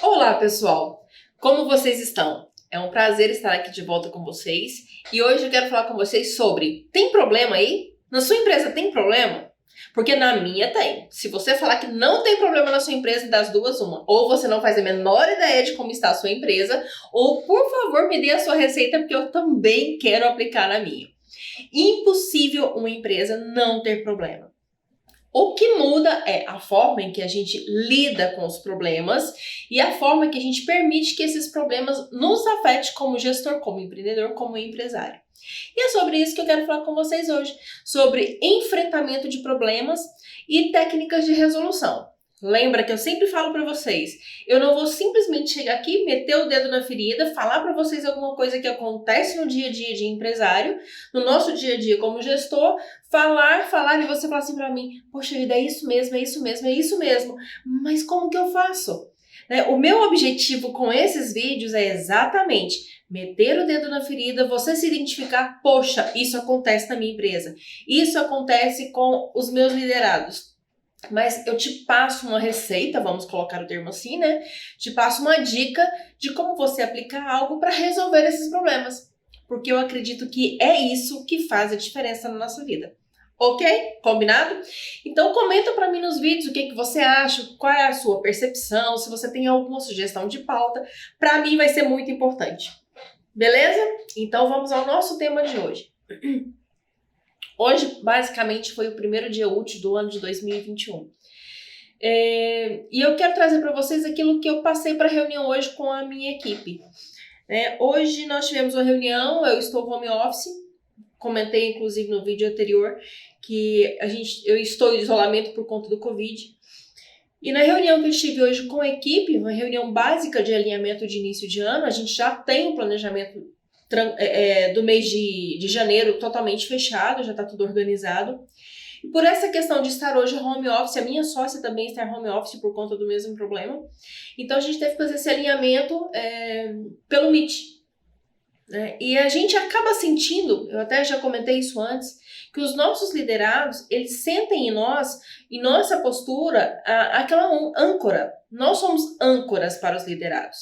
Olá, pessoal! Como vocês estão? É um prazer estar aqui de volta com vocês e hoje eu quero falar com vocês sobre: tem problema aí? Na sua empresa tem problema? Porque na minha tem. Se você falar que não tem problema na sua empresa, das duas, uma. Ou você não faz a menor ideia de como está a sua empresa, ou por favor me dê a sua receita porque eu também quero aplicar na minha. Impossível uma empresa não ter problema. O que muda é a forma em que a gente lida com os problemas e a forma que a gente permite que esses problemas nos afetem como gestor, como empreendedor, como empresário. E é sobre isso que eu quero falar com vocês hoje, sobre enfrentamento de problemas e técnicas de resolução. Lembra que eu sempre falo para vocês, eu não vou simplesmente chegar aqui, meter o dedo na ferida, falar para vocês alguma coisa que acontece no dia a dia de empresário, no nosso dia a dia como gestor, falar e você falar assim para mim: poxa vida, é isso mesmo, é isso mesmo, é isso mesmo, mas como que eu faço? O meu objetivo com esses vídeos é exatamente meter o dedo na ferida, você se identificar: poxa, isso acontece na minha empresa, isso acontece com os meus liderados. Mas eu te passo uma receita, vamos colocar o termo assim, né? Te passo uma dica de como você aplicar algo para resolver esses problemas. Porque eu acredito que é isso que faz a diferença na nossa vida. Ok? Combinado? Então comenta para mim nos vídeos o que você acha, qual é a sua percepção, se você tem alguma sugestão de pauta. Para mim vai ser muito importante. Beleza? Então vamos ao nosso tema de hoje. Hoje, basicamente, foi o primeiro dia útil do ano de 2021. E eu quero trazer para vocês aquilo que eu passei para a reunião hoje com a minha equipe. Hoje nós tivemos uma reunião, eu estou home office, comentei inclusive no vídeo anterior que eu estou em isolamento por conta do Covid. E na reunião que eu estive hoje com a equipe, uma reunião básica de alinhamento de início de ano, a gente já tem um planejamento do mês de janeiro totalmente fechado, já está tudo organizado. E por essa questão de estar hoje home office, a minha sócia também está home office por conta do mesmo problema. Então a gente teve que fazer esse alinhamento pelo Meet. E a gente acaba sentindo, eu até já comentei isso antes, que os nossos liderados, eles sentem em nós, em nossa postura, aquela âncora. Nós somos âncoras para os liderados.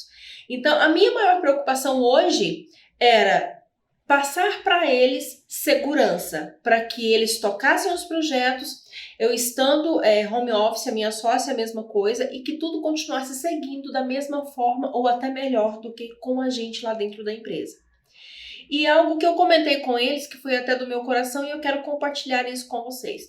Então a minha maior preocupação hoje era passar para eles segurança, para que eles tocassem os projetos, eu estando home office, a minha sócia a mesma coisa, e que tudo continuasse seguindo da mesma forma ou até melhor do que com a gente lá dentro da empresa. E algo que eu comentei com eles, que foi até do meu coração, e eu quero compartilhar isso com vocês,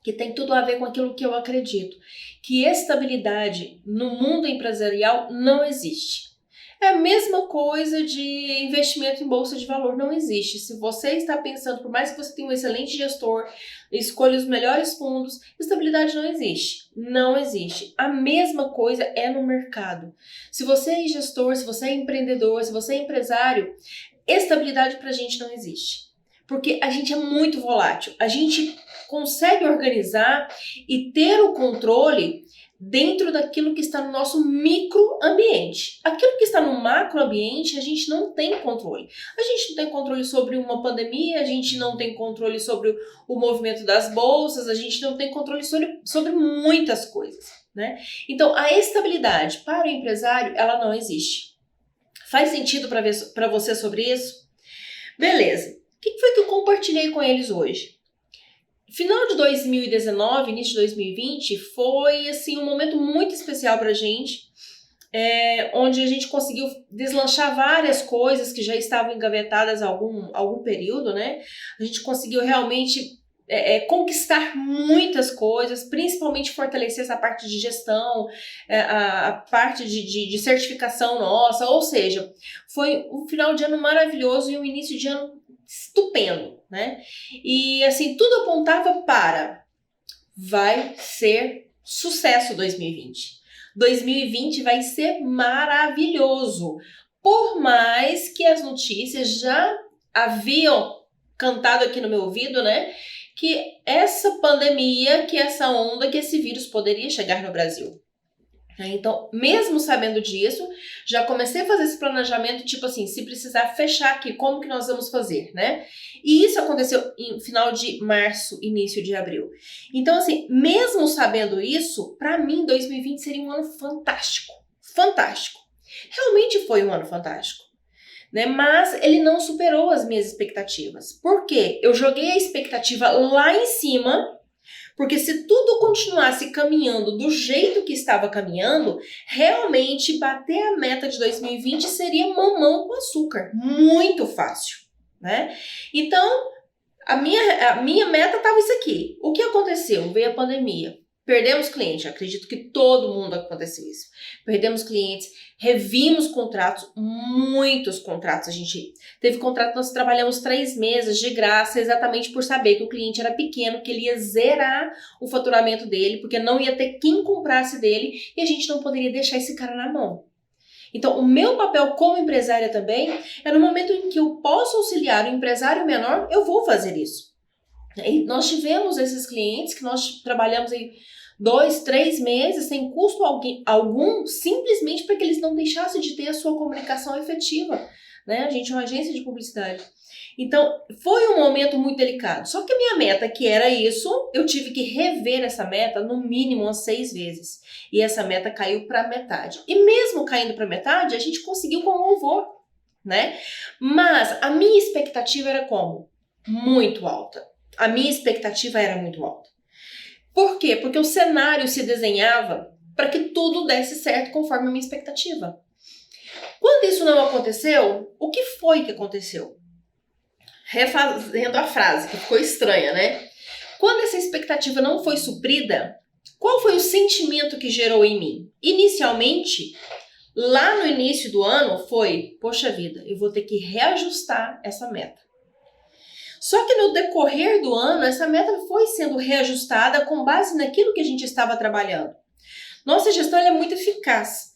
que tem tudo a ver com aquilo que eu acredito, que estabilidade no mundo empresarial não existe. É a mesma coisa de investimento em bolsa de valor, não existe. Se você está pensando, por mais que você tenha um excelente gestor, escolha os melhores fundos, estabilidade não existe. Não existe. A mesma coisa é no mercado. Se você é gestor, se você é empreendedor, se você é empresário, estabilidade pra gente não existe. Porque a gente é muito volátil. A gente consegue organizar e ter o controle dentro daquilo que está no nosso microambiente. Aquilo que está no macroambiente, a gente não tem controle. A gente não tem controle sobre uma pandemia, a gente não tem controle sobre o movimento das bolsas, a gente não tem controle sobre muitas coisas, né? Então, a estabilidade para o empresário, ela não existe. Faz sentido para você sobre isso? Beleza. O que foi que eu compartilhei com eles hoje? Final de 2019, início de 2020, foi assim um momento muito especial pra gente, onde a gente conseguiu deslanchar várias coisas que já estavam engavetadas há algum período, né? A gente conseguiu realmente conquistar muitas coisas, principalmente fortalecer essa parte de gestão, a parte de certificação nossa, ou seja, foi um final de ano maravilhoso e um início de ano estupendo, né? E assim, tudo apontava para vai ser sucesso 2020. 2020 vai ser maravilhoso. Por mais que as notícias já haviam cantado aqui no meu ouvido, né? Que essa pandemia, que essa onda, que esse vírus poderia chegar no Brasil. Então, mesmo sabendo disso, já comecei a fazer esse planejamento, tipo assim, se precisar fechar aqui, como que nós vamos fazer, né? E isso aconteceu em final de março, início de abril. Então, assim, mesmo sabendo isso, para mim, 2020 seria um ano fantástico. fantástico. Realmente foi um ano fantástico, né? Mas ele não superou as minhas expectativas. Por quê? Eu joguei a expectativa lá em cima, porque se tudo continuasse caminhando do jeito que estava caminhando, realmente bater a meta de 2020 seria mamão com açúcar. Muito fácil, né? Então, a minha meta estava isso aqui. O que aconteceu? Veio a pandemia. Perdemos cliente, acredito que todo mundo aconteceu isso. Perdemos clientes, revimos contratos, muitos contratos. A gente teve contrato, nós trabalhamos 3 meses de graça, exatamente por saber que o cliente era pequeno, que ele ia zerar o faturamento dele, porque não ia ter quem comprasse dele e a gente não poderia deixar esse cara na mão. Então, o meu papel como empresária também é no momento em que eu posso auxiliar o empresário menor, eu vou fazer isso. E nós tivemos esses clientes que nós trabalhamos em 2, 3 meses sem custo algum, simplesmente para que eles não deixassem de ter a sua comunicação efetiva, né? A gente é uma agência de publicidade. Então, foi um momento muito delicado. Só que a minha meta, que era isso, eu tive que rever essa meta no mínimo umas 6 vezes. E essa meta caiu para metade. E mesmo caindo para metade, a gente conseguiu com louvor, né? Mas a minha expectativa era como? Muito alta. A minha expectativa era muito alta. Por quê? Porque o cenário se desenhava para que tudo desse certo conforme a minha expectativa. Quando isso não aconteceu, o que foi que aconteceu? Refazendo a frase, que ficou estranha, né? Quando essa expectativa não foi suprida, qual foi o sentimento que gerou em mim? Inicialmente, lá no início do ano, foi, poxa vida, eu vou ter que reajustar essa meta. Só que no decorrer do ano, essa meta foi sendo reajustada com base naquilo que a gente estava trabalhando. Nossa gestão é muito eficaz.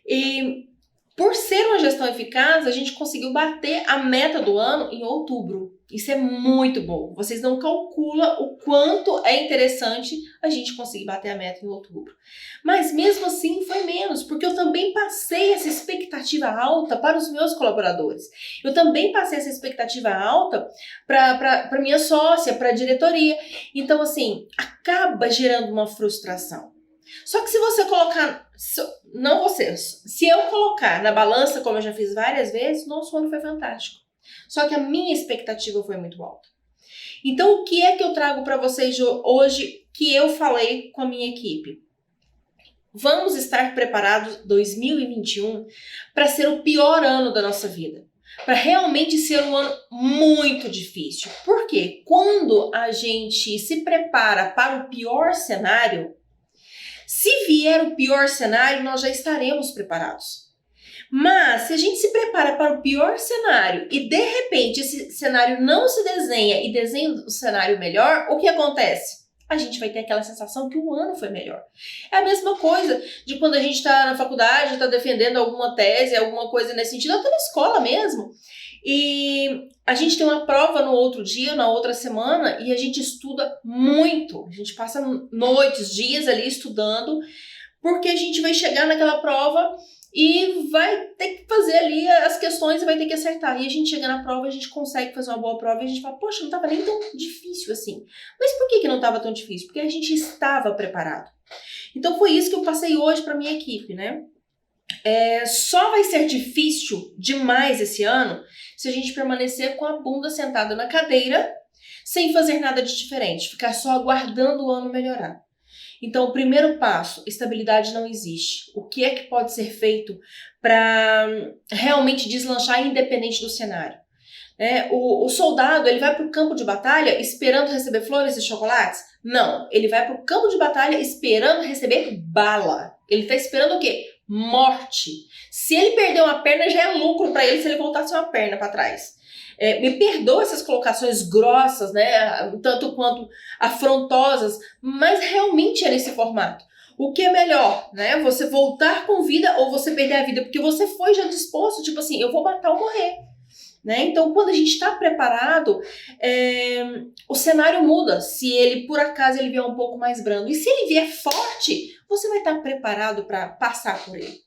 E por ser uma gestão eficaz, a gente conseguiu bater a meta do ano em outubro. Isso é muito bom. Vocês não calculam o quanto é interessante a gente conseguir bater a meta em outubro. Mas mesmo assim foi menos, porque eu também passei essa expectativa alta para os meus colaboradores. Eu também passei essa expectativa alta para minha sócia, para a diretoria. Então, assim, acaba gerando uma frustração. Só que se você colocar, não você, se eu colocar na balança, como eu já fiz várias vezes, nosso ano foi fantástico. Só que a minha expectativa foi muito alta. Então, o que é que eu trago para vocês hoje que eu falei com a minha equipe? Vamos estar preparados 2021 para ser o pior ano da nossa vida. Para realmente ser um ano muito difícil. Por quê? Quando a gente se prepara para o pior cenário, se vier o pior cenário, nós já estaremos preparados. Mas se a gente se prepara para o pior cenário e de repente esse cenário não se desenha e desenha o cenário melhor, o que acontece? A gente vai ter aquela sensação que o ano foi melhor. É a mesma coisa de quando a gente está na faculdade, está defendendo alguma tese, alguma coisa nesse sentido, até na escola mesmo. E a gente tem uma prova no outro dia, na outra semana, e a gente estuda muito. A gente passa noites, dias ali estudando, porque a gente vai chegar naquela prova e vai ter que fazer ali as questões e vai ter que acertar. E a gente chega na prova, a gente consegue fazer uma boa prova e a gente fala, poxa, não estava nem tão difícil assim. Mas por que não estava tão difícil? Porque a gente estava preparado. Então foi isso que eu passei hoje para minha equipe, né? Só vai ser difícil demais esse ano se a gente permanecer com a bunda sentada na cadeira sem fazer nada de diferente, ficar só aguardando o ano melhorar. Então, o primeiro passo, estabilidade não existe. O que é que pode ser feito para realmente deslanchar independente do cenário? O soldado, ele vai para o campo de batalha esperando receber flores e chocolates? Não, ele vai para o campo de batalha esperando receber bala. Ele está esperando o quê? Morte. Se ele perder uma perna, já é lucro para ele se ele voltasse uma perna para trás. Me perdoa essas colocações grossas, né, tanto quanto afrontosas, mas realmente é nesse formato. O que é melhor, né, você voltar com vida ou você perder a vida? Porque você foi já disposto, tipo assim, eu vou matar ou morrer. Né? Então, quando a gente está preparado, o cenário muda. Se ele, por acaso, ele vier um pouco mais brando. E se ele vier forte, você vai estar preparado para passar por ele.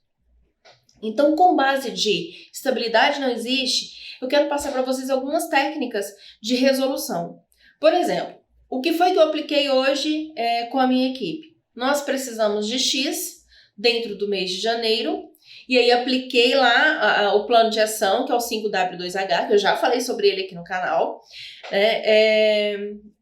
Então, com base de estabilidade não existe, eu quero passar para vocês algumas técnicas de resolução. Por exemplo, o que foi que eu apliquei hoje com a minha equipe? Nós precisamos de X, dentro do mês de janeiro. E aí apliquei lá o plano de ação, que é o 5W2H, que eu já falei sobre ele aqui no canal.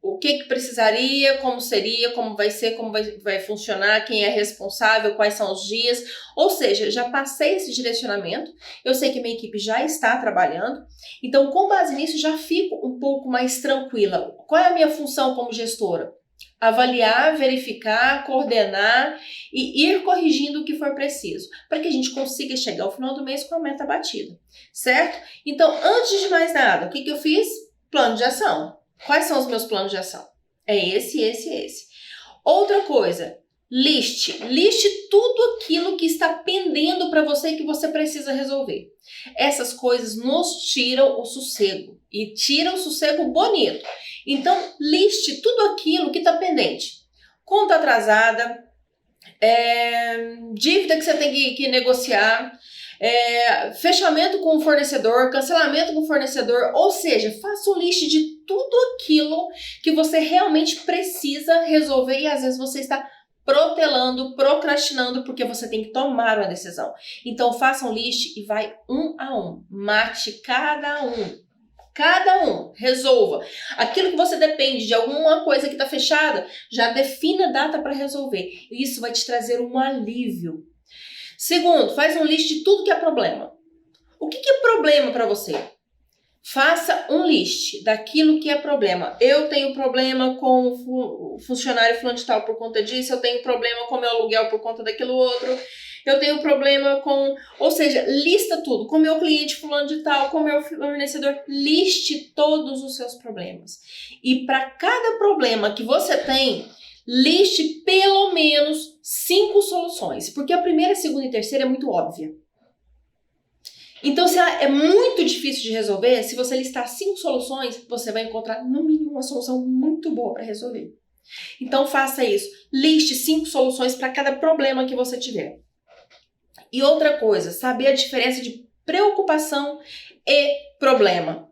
O que precisaria, como seria, como vai ser, como vai funcionar, quem é responsável, quais são os dias. Ou seja, já passei esse direcionamento, eu sei que minha equipe já está trabalhando, então com base nisso já fico um pouco mais tranquila. Qual é a minha função como gestora? Avaliar, verificar, coordenar e ir corrigindo o que for preciso, para que a gente consiga chegar ao final do mês com a meta batida, certo? Então, antes de mais nada, o que eu fiz? Plano de ação. Quais são os meus planos de ação? É esse. Outra coisa, liste tudo aquilo que está pendendo para você e que você precisa resolver. Essas coisas nos tiram o sossego, e tiram o sossego bonito. Então, liste tudo aquilo que está pendente. Conta atrasada, dívida que você tem que negociar, fechamento com o fornecedor, cancelamento com o fornecedor, ou seja, faça um list de tudo aquilo que você realmente precisa resolver e às vezes você está protelando, procrastinando porque você tem que tomar uma decisão. Então faça um list e vai um a um, mate cada um, resolva. Aquilo que você depende de alguma coisa que está fechada, já defina a data para resolver. E isso vai te trazer um alívio. Segundo, faz um list de tudo que é problema. O que é problema para você? Faça um list daquilo que é problema. Eu tenho problema com o funcionário fulano de tal por conta disso, eu tenho problema com o meu aluguel por conta daquilo outro, eu tenho problema com... Ou seja, lista tudo. Com o meu cliente fulano de tal, com o meu fornecedor, liste todos os seus problemas. E para cada problema que você tem, liste pelo menos 5 soluções. Porque a primeira, a segunda e a terceira é muito óbvia. Então, se ela é muito difícil de resolver, se você listar 5 soluções, você vai encontrar, no mínimo, uma solução muito boa para resolver. Então, faça isso. Liste 5 soluções para cada problema que você tiver. E outra coisa, saber a diferença de preocupação e problema.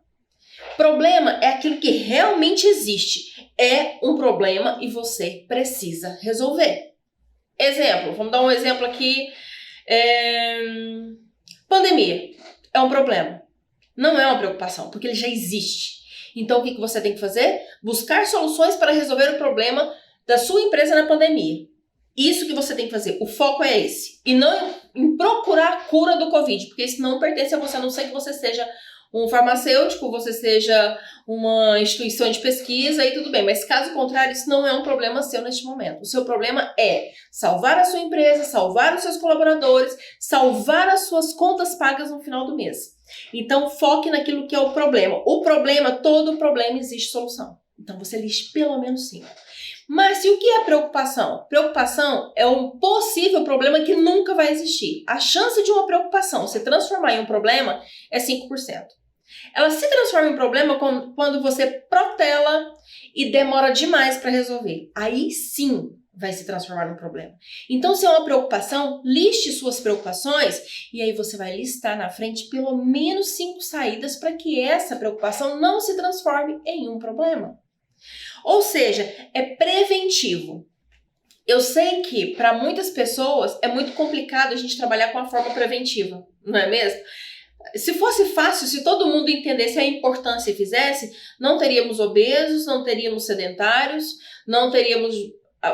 Problema é aquilo que realmente existe. É um problema e você precisa resolver. Exemplo, vamos dar um exemplo aqui. Pandemia é um problema. Não é uma preocupação, porque ele já existe. Então, o que você tem que fazer? Buscar soluções para resolver o problema da sua empresa na pandemia. Isso que você tem que fazer. O foco é esse. E não em procurar a cura do Covid, porque isso não pertence a você, a não ser que você seja um farmacêutico, você seja uma instituição de pesquisa e tudo bem. Mas caso contrário, isso não é um problema seu neste momento. O seu problema é salvar a sua empresa, salvar os seus colaboradores, salvar as suas contas pagas no final do mês. Então, foque naquilo que é o problema. O problema, todo problema existe solução. Então, você liste pelo menos 5. Mas e o que é preocupação? Preocupação é um possível problema que nunca vai existir. A chance de uma preocupação se transformar em um problema é 5%. Ela se transforma em problema quando você protela e demora demais para resolver. Aí sim vai se transformar num problema. Então, se é uma preocupação, liste suas preocupações e aí você vai listar na frente pelo menos 5 saídas para que essa preocupação não se transforme em um problema. Ou seja, é preventivo. Eu sei que para muitas pessoas é muito complicado a gente trabalhar com a forma preventiva, não é mesmo? Se fosse fácil, se todo mundo entendesse a importância e fizesse, não teríamos obesos, não teríamos sedentários, não teríamos...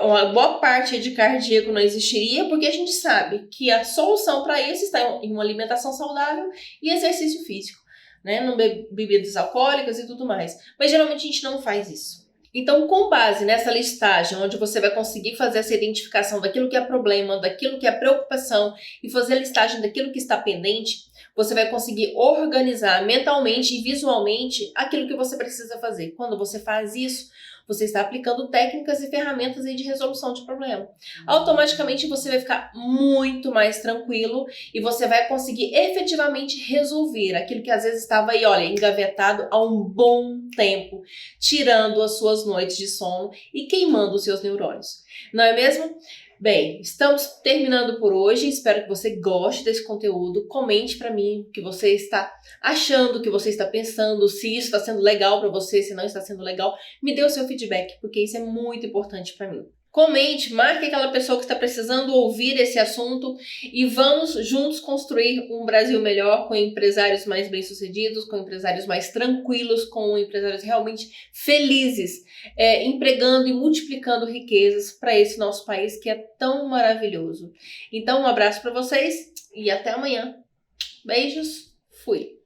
Uma boa parte de cardíaco não existiria, porque a gente sabe que a solução para isso está em uma alimentação saudável e exercício físico, né? Não bebidas alcoólicas e tudo mais. Mas geralmente a gente não faz isso. Então, com base nessa listagem, onde você vai conseguir fazer essa identificação daquilo que é problema, daquilo que é preocupação e fazer a listagem daquilo que está pendente, você vai conseguir organizar mentalmente e visualmente aquilo que você precisa fazer. Quando você faz isso, você está aplicando técnicas e ferramentas aí de resolução de problema. Automaticamente você vai ficar muito mais tranquilo e você vai conseguir efetivamente resolver aquilo que às vezes estava aí, olha, engavetado há um bom tempo, tirando as suas noites de sono e queimando os seus neurônios. Não é mesmo? Bem, estamos terminando por hoje. Espero que você goste desse conteúdo. Comente para mim o que você está achando, o que você está pensando, se isso está sendo legal para você, se não está sendo legal. Me dê o seu feedback, porque isso é muito importante para mim. Comente, marque aquela pessoa que está precisando ouvir esse assunto e vamos juntos construir um Brasil melhor, com empresários mais bem-sucedidos, com empresários mais tranquilos, com empresários realmente felizes, empregando e multiplicando riquezas para esse nosso país que é tão maravilhoso. Então, um abraço para vocês e até amanhã. Beijos, fui!